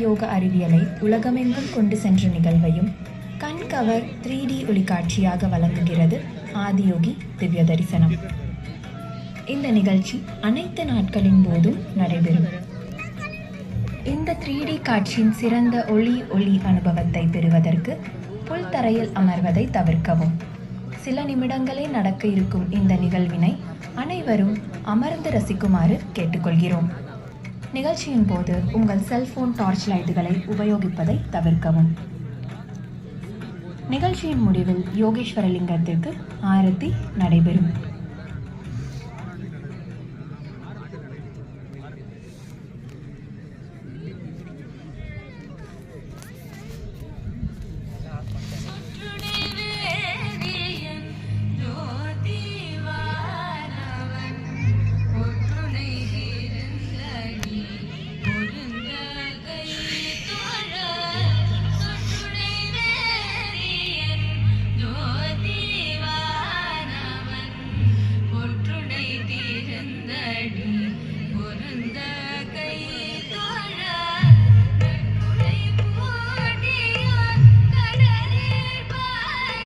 யோக அறிவியலை உலகமெங்கும் கொண்டு சென்ற நிகழ்வையும் கண்கவர் 3D ஒளிக்காட்சியாக வழங்குகிறது ஆதியோகி திவ்ய தரிசனம். இந்த நிகழ்ச்சி அனைத்து நாட்களின் போதும் நடைபெறும். இந்த 3D காட்சியின் சிறந்த ஒளி அனுபவத்தை பெறுவதற்கு புல்தரையில் அமர்வதை தவிர்க்கவும். சில நிமிடங்களே நடக்க இருக்கும் இந்த நிகழ்வினை அனைவரும் அமர்ந்து ரசிக்குமாறு கேட்டுக்கொள்கிறோம். நிகழ்ச்சியின் போது உங்கள் செல்போன் டார்ச் லைட்டுகளை உபயோகிப்பதை தவிர்க்கவும். நிகழ்ச்சியின் முடிவில் யோகேஸ்வர லிங்கத்திற்கு ஆரத்தி நடைபெறும்.